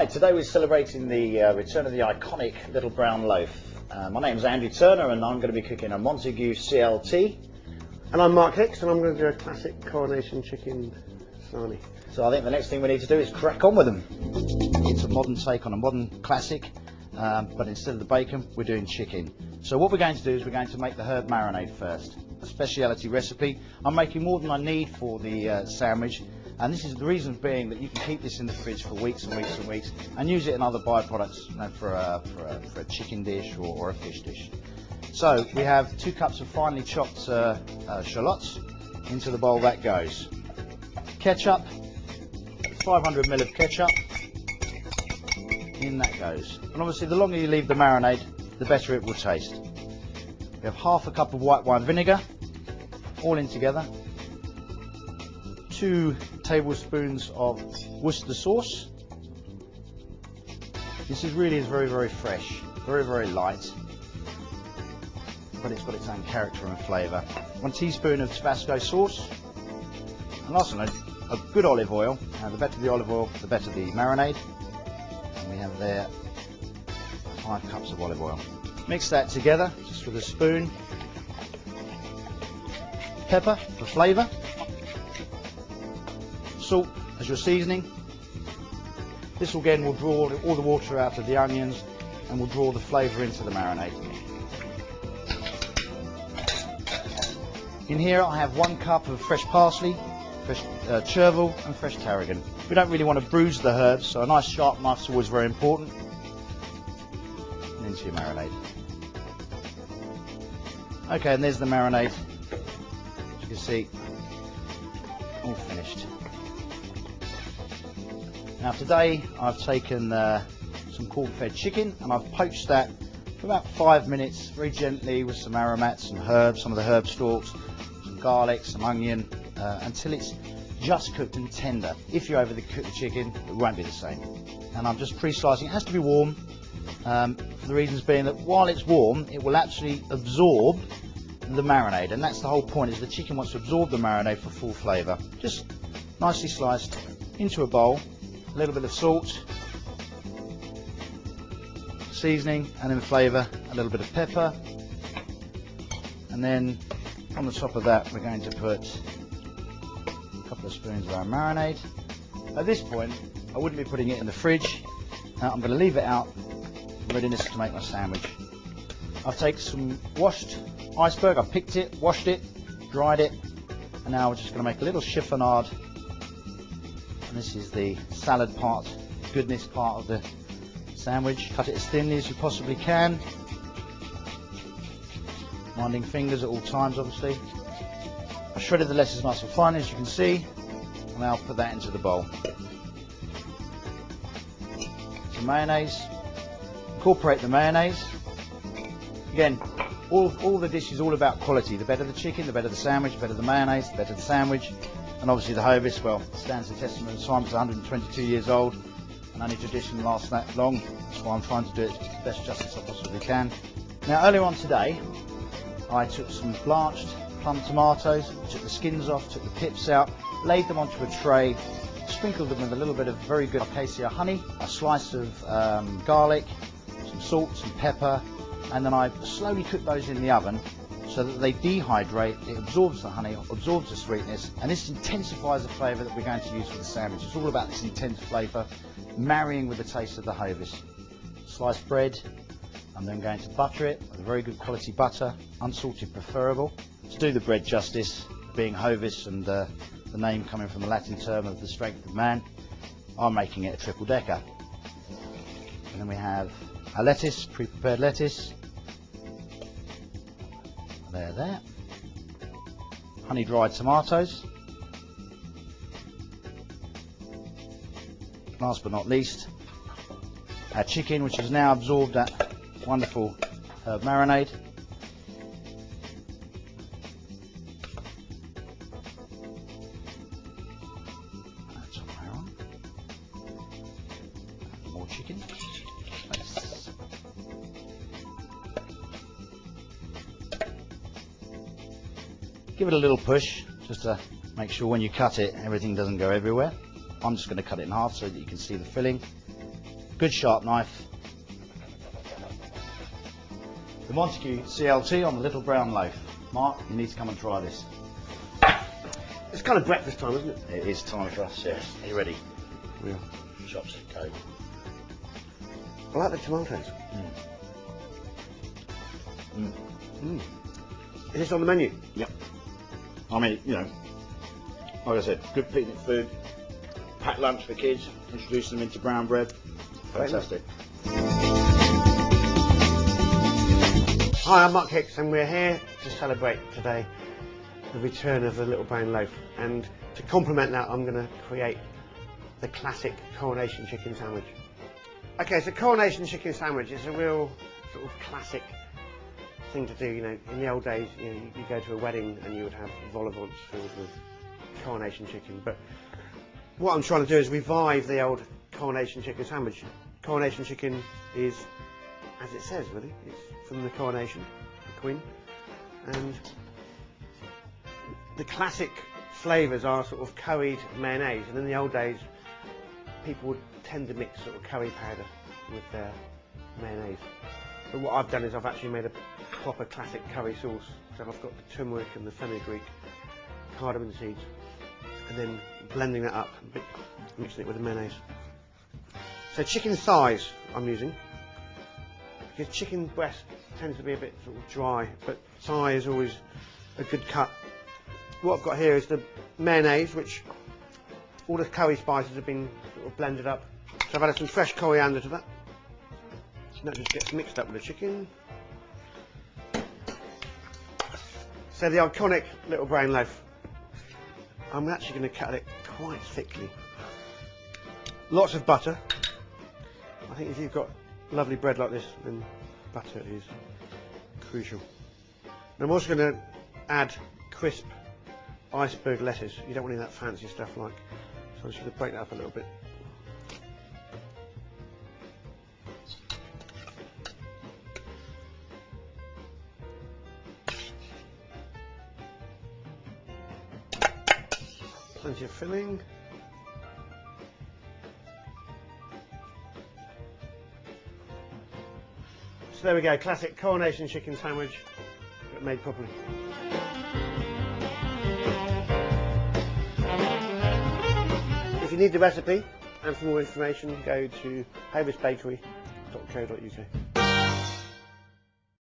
Hi, today we're celebrating the return of the iconic Little Brown Loaf. My name's Andy Turner and I'm going to be cooking a Montague CLT. And I'm Mark Hix and I'm going to do a classic coronation chicken salami. So I think the next thing we need to do is crack on with them. It's a modern take on a modern classic, but instead of the bacon we're doing chicken. So what we're going to do is we're going to make the herb marinade first. A speciality recipe. I'm making more than I need for the sandwich. And this is the reason being that you can keep this in the fridge for weeks and weeks and weeks and use it in other byproducts, you know, for a chicken dish or a fish dish. So we have 2 cups of finely chopped shallots. Into the bowl that goes. Ketchup, 500 ml of ketchup, in that goes. And obviously the longer you leave the marinade, the better it will taste. We have half a cup of white wine vinegar, all in together. 2 tablespoons of Worcester sauce. This is really very, very fresh, very, very light, but it's got its own character and flavour. 1 teaspoon of Tabasco sauce, and last one, a good olive oil. The better the olive oil, the better the marinade. And we have there 5 cups of olive oil. Mix that together just with a spoon. Pepper for flavour. Salt as your seasoning. This again will draw all the water out of the onions and will draw the flavour into the marinade. In here I have 1 cup of fresh parsley, fresh chervil and fresh tarragon. We don't really want to bruise the herbs, so a nice sharp knife is always very important. And into your marinade. Okay, and there's the marinade. As you can see, all finished. Now today I've taken some corn-fed chicken and I've poached that for about 5 minutes very gently with some aromats, some herbs, some of the herb stalks, some garlic, some onion, until it's just cooked and tender. If you overcook the chicken, it won't be the same. And I'm just pre-slicing. It has to be warm, for the reasons being that while it's warm it will actually absorb the marinade, and that's the whole point, is the chicken wants to absorb the marinade for full flavour. Just nicely sliced into a bowl. A little bit of salt, seasoning, and in flavour a little bit of pepper, and then on the top of that we're going to put a couple of spoons of our marinade. At this point I wouldn't be putting it in the fridge. I'm going to leave it out in readiness to make my sandwich. I've taken some washed iceberg, I've picked it, washed it, dried it, and now we're just going to make a little chiffonade. And this is the salad part, goodness part of the sandwich. Cut it as thinly as you possibly can. Minding fingers at all times, obviously. I shredded the lettuce nice and fine, as you can see. And now I'll put that into the bowl. Some mayonnaise. Incorporate the mayonnaise. Again, all the dish is all about quality. The better the chicken, the better the sandwich, the better the mayonnaise, the better the sandwich. And obviously the Hovis, well, stands the testament of time. It's 122 years old, and only tradition lasts that long. That's why I'm trying to do it as best justice I possibly can. Now earlier on today, I took some blanched plum tomatoes, took the skins off, took the pips out, laid them onto a tray, sprinkled them with a little bit of very good acacia honey, a slice of garlic, some salt, some pepper, and then I slowly cooked those in the oven so that they dehydrate. It absorbs the honey, absorbs the sweetness, and this intensifies the flavour that we're going to use for the sandwich. It's all about this intense flavour marrying with the taste of the Hovis. Sliced bread. I'm then going to butter it with a very good quality butter, unsalted preferable. To do the bread justice, being Hovis and the name coming from the Latin term of the strength of man, I'm making it a triple decker. And then we have our lettuce, pre-prepared lettuce. There. Honey dried tomatoes. Last but not least, our chicken, which has now absorbed that wonderful herb marinade. That's on there on. More chicken. Give it a little push just to make sure when you cut it everything doesn't go everywhere. I'm just going to cut it in half so that you can see the filling. good sharp knife. The Montague CLT on the Little Brown Loaf. Mark, you need to come and try this. It's kind of breakfast time, isn't it? It is time for us, yes. Are you ready? Yeah. Chopstick go. I like the tomatoes. Is this on the menu? Yep. I mean, you know, like I said, good picnic food, packed lunch for kids, introduce them into brown bread. Fantastic. Hi, I'm Mark Hix and we're here to celebrate today the return of the Little Brown Loaf, and to complement that I'm going to create the classic coronation chicken sandwich. Okay, so coronation chicken sandwich is a real sort of classic thing to do. You know, in the old days, you go to a wedding and you would have vol au vents filled with coronation chicken, but what I'm trying to do is revive the old coronation chicken sandwich. Coronation chicken is, as it says, really, it's from the coronation, the Queen, and the classic flavours are sort of curried mayonnaise, and in the old days people would tend to mix sort of curry powder with their mayonnaise. But what I've done is I've actually made a proper classic curry sauce. So I've got the turmeric and the fenugreek, cardamom seeds, and then blending that up, mixing it with the mayonnaise. So chicken thighs I'm using, because chicken breast tends to be a bit sort of dry, but thigh is always a good cut. What I've got here is the mayonnaise, which all the curry spices have been sort of blended up. So I've added some fresh coriander to that. And that just gets mixed up with the chicken. So the iconic Little Brown Loaf, I'm actually going to cut it quite thickly. Lots of butter. I think if you've got lovely bread like this, then butter is crucial. And I'm also going to add crisp iceberg lettuce. You don't want any of that fancy stuff like, so I'm just going to break that up a little bit. Plenty of filling. So there we go, classic coronation chicken sandwich, but made properly. If you need the recipe and for more information, go to hovisbakery.co.uk.